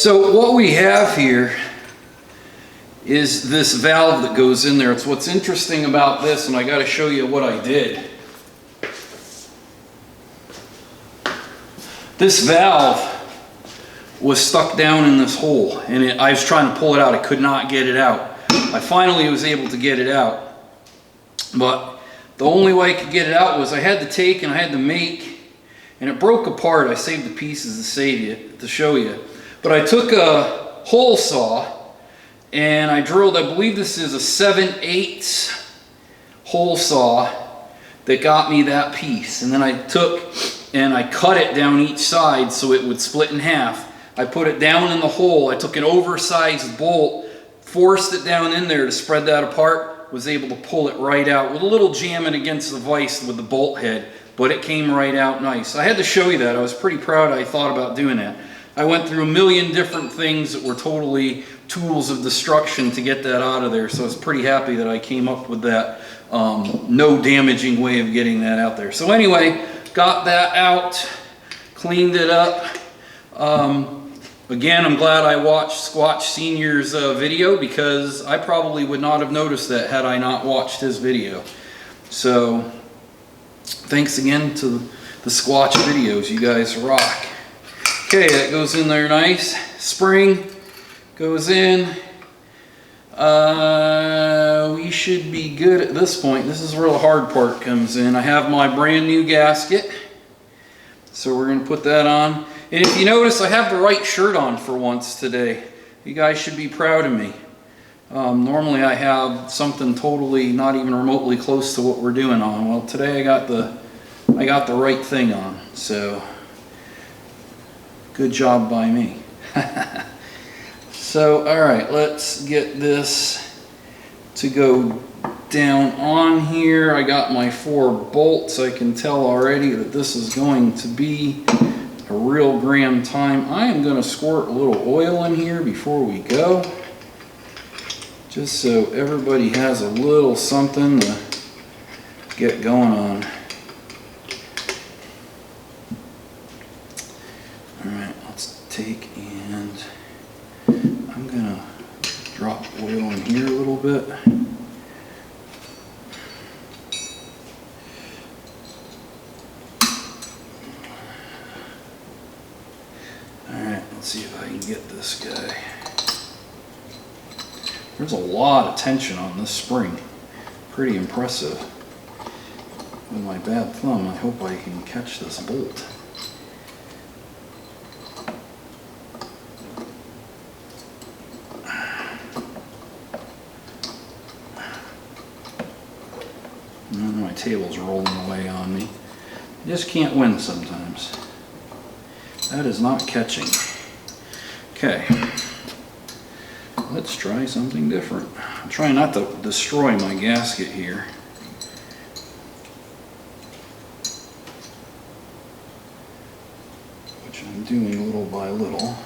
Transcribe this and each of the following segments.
So what we have here is this valve that goes in there. It's what's interesting about this, and I got to show you what I did. This valve was stuck down in this hole, and I was trying to pull it out. I could not get it out. I finally was able to get it out, but the only way I could get it out was I had to take and I had to make, and it broke apart. I saved the pieces to show you. But I took a hole saw and I drilled, I believe this is a 7/8 hole saw that got me that piece. And then I took and I cut it down each side so it would split in half. I put it down in the hole. I took an oversized bolt, forced it down in there to spread that apart, was able to pull it right out with a little jamming against the vise with the bolt head, but it came right out nice. I had to show you that. I was pretty proud I thought about doing that. I went through a million different things that were totally tools of destruction to get that out of there, so I was pretty happy that I came up with that no damaging way of getting that out there. So anyway, got that out, cleaned it up. Again, I'm glad I watched Squatch Senior's video, because I probably would not have noticed that had I not watched his video. So thanks again to the Squatch videos. You guys rock. Okay, that goes in there nice. Spring goes in. We should be good at this point. This is where the hard part comes in. I have my brand new gasket, so we're going to put that on. And if you notice, I have the right shirt on for once today. You guys should be proud of me. Normally I have something totally not even remotely close to what we're doing on. Well, today I got the right thing on. So good job by me. So all right, let's get this to go down on here. I got my 4 bolts. I can tell already that this is going to be a real grand time. I am going to squirt a little oil in here before we go, just so everybody has a little something to get going on. Alright, let's take and I'm going to drop oil in here a little bit. Let's see if I can get this guy. There's a lot of tension on this spring. Pretty impressive. With my bad thumb, I hope I can catch this bolt. And my table's rolling away on me. You just can't win sometimes. That is not catching. Okay, let's try something different. I'm trying not to destroy my gasket here. Which I'm doing little by little.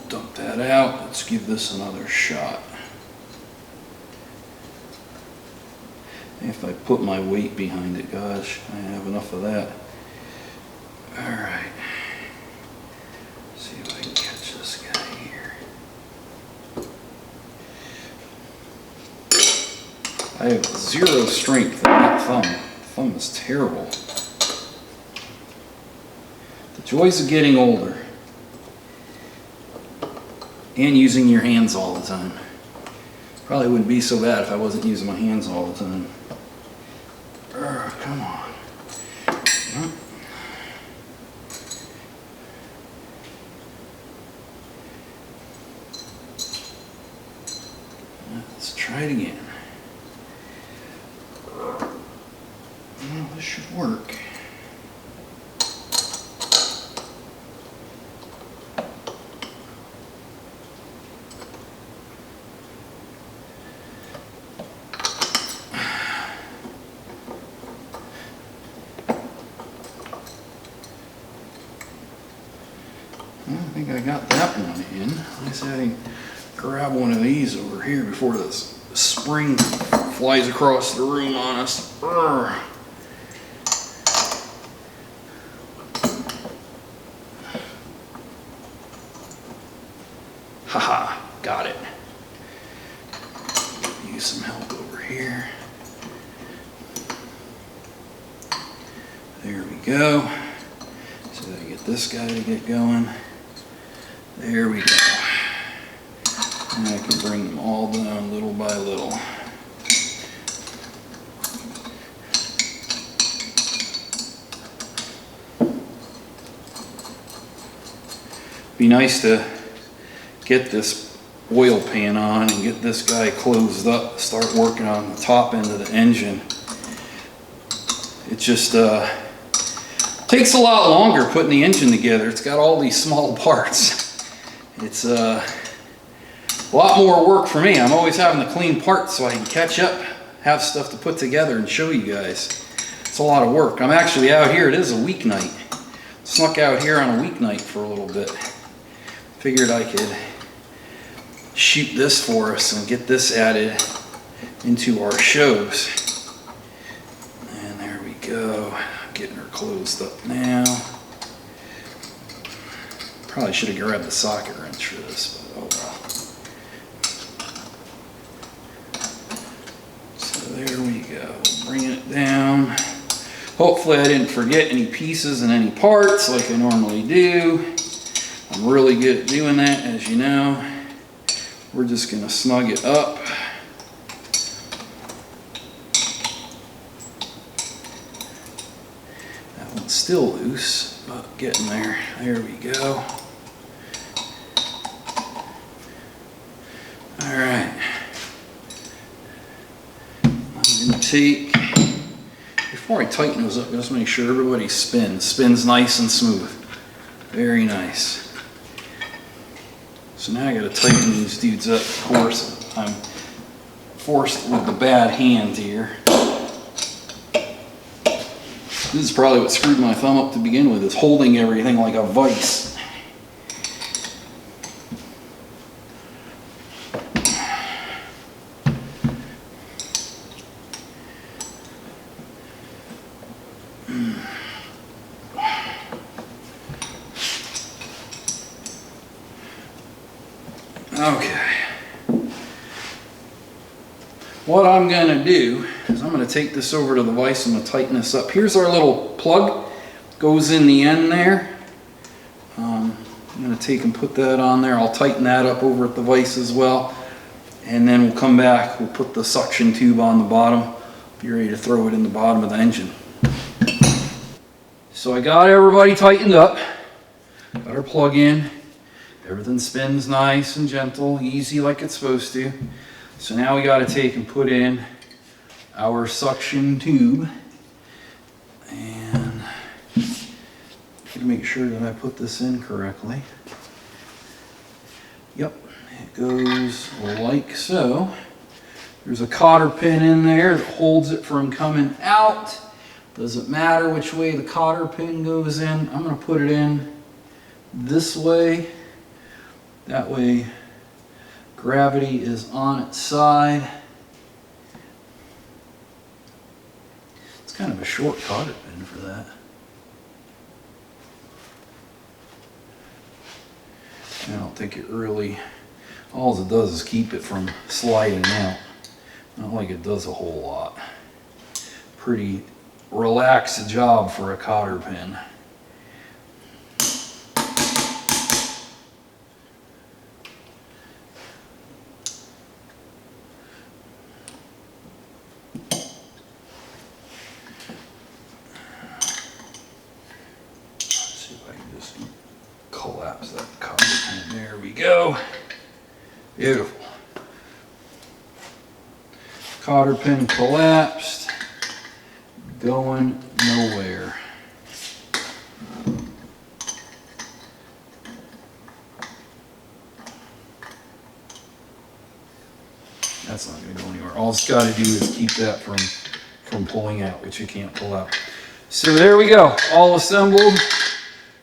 Dump that out. Let's give this another shot. If I put my weight behind it, gosh, I have enough of that. Alright. See if I can catch this guy here. I have 0 strength in that thumb. The thumb is terrible. The joys of getting older. And using your hands all the time. Probably wouldn't be so bad if I wasn't using my hands all the time. Come on. Let's try it again. Well, this should work. I think I got that one in. Let's see if I can grab one of these over here before this spring flies across the room on us. got it. Use some help over here. There we go. So I get this guy to get going. There we go. And I can bring them all down little by little. Be nice to get this oil pan on and get this guy closed up, start working on the top end of the engine. It just takes a lot longer putting the engine together. It's got all these small parts. It's a lot more work for me. I'm always having to clean parts so I can catch up, have stuff to put together and show you guys. It's a lot of work. I'm actually out here, it is a weeknight. Snuck out here on a weeknight for a little bit. Figured I could shoot this for us and get this added into our shows. And there we go. I'm getting her closed up now. Probably should have grabbed the socket wrench for this, but oh well. So there we go. Bringing it down. Hopefully I didn't forget any pieces and any parts like I normally do. I'm really good at doing that, as you know. We're just going to snug it up. That one's still loose, but getting there. There we go. All right. I'm going to take, before I tighten those up, just make sure everybody spins nice and smooth. Very nice. So now I got to tighten these dudes up. Of course, I'm forced with the bad hand here. This is probably what screwed my thumb up to begin with, is holding everything like a vice. Okay. What I'm going to do is I'm going to take this over to the vise. I'm going to tighten this up. Here's our little plug. Goes in the end there. I'm going to take and put that on there. I'll tighten that up over at the vise as well. And then we'll come back. We'll put the suction tube on the bottom. Be ready to throw it in the bottom of the engine. So I got everybody tightened up. Got our plug in. Everything spins nice and gentle, easy like it's supposed to. So now we got to take and put in our suction tube. And to make sure that I put this in correctly. Yep, it goes like so. There's a cotter pin in there that holds it from coming out. Doesn't matter which way the cotter pin goes in. I'm going to put it in this way. That way gravity is on its side. It's kind of a short cotter pin for that. I don't think it really, all it does is keep it from sliding out. Not like it does a whole lot. Pretty relaxed job for a cotter pin. Collapse that cotter pin. There we go. Beautiful. Cotter pin collapsed. Going nowhere. That's not going to go anywhere. All it's got to do is keep that from pulling out, which you can't pull out. So there we go. All assembled.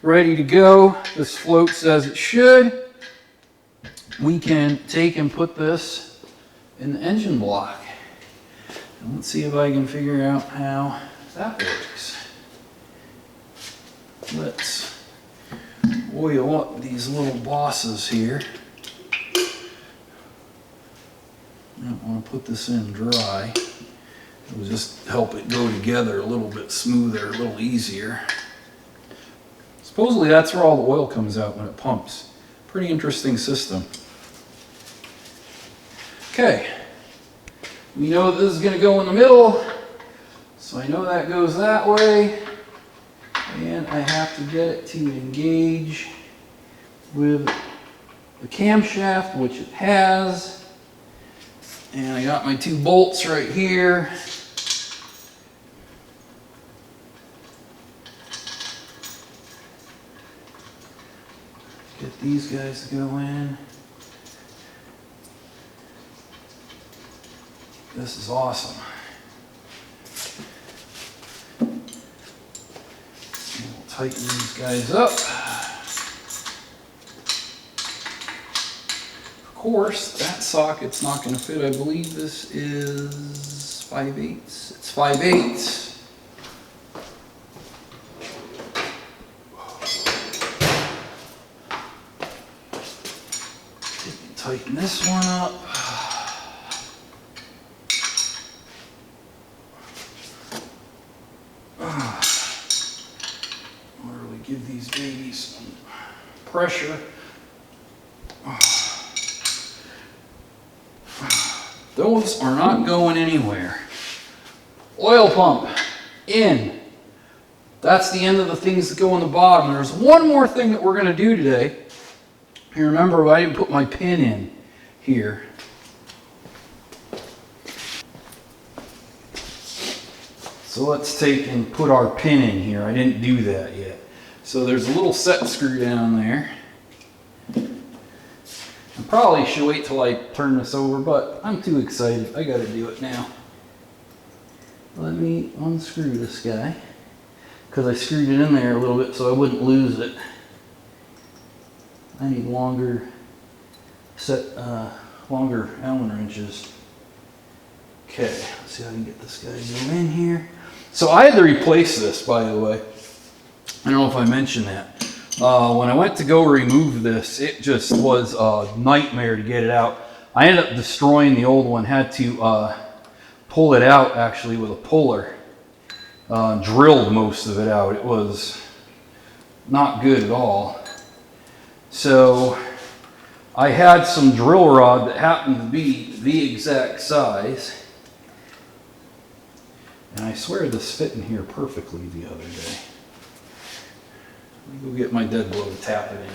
Ready to go. This floats as it should. We can take and put this in the engine block. And let's see if I can figure out how that works. Let's oil up these little bosses here. don't want to put this in dry. It will just help it go together a little bit smoother, a little easier. Supposedly that's where all the oil comes out when it pumps. Pretty interesting system. Okay, we know this is going to go in the middle, so I know that goes that way, and I have to get it to engage with the camshaft, which it has, and I got my 2 bolts right here. Get these guys to go in. This is awesome. And we'll tighten these guys up. Of course, that socket's not going to fit. I believe this is 5/8. It's 5/8. Tighten this one up. Literally give these babies some pressure. Those are not going anywhere. Oil pump in. That's the end of the things that go on the bottom. There's one more thing that we're going to do today. You remember I didn't put my pin in here. So let's take and put our pin in here. I didn't do that yet. So there's a little set screw down there. I probably should wait till I turn this over, but I'm too excited. I gotta do it now. Let me unscrew this guy, because I screwed it in there a little bit so I wouldn't lose it. I need longer Allen wrenches. Okay, let's see how I can get this guy to go in here. So I had to replace this, by the way. I don't know if I mentioned that. When I went to go remove this, it just was a nightmare to get it out. I ended up destroying the old one. Had to pull it out actually with a puller. Drilled most of it out. It was not good at all. So I had some drill rod that happened to be the exact size. And I swear this fit in here perfectly the other day. Let me go get my dead blow to tap it in.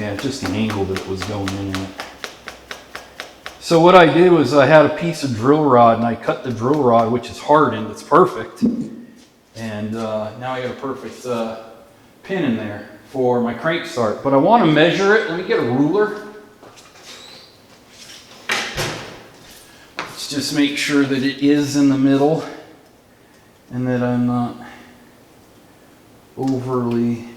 Yeah, just the angle that it was going in at. So what I did was I had a piece of drill rod and I cut the drill rod, which is hardened, it's perfect. And now I got a perfect pin in there for my crank start. But I want to measure it. Let me get a ruler. Let's just make sure that it is in the middle and that I'm not overly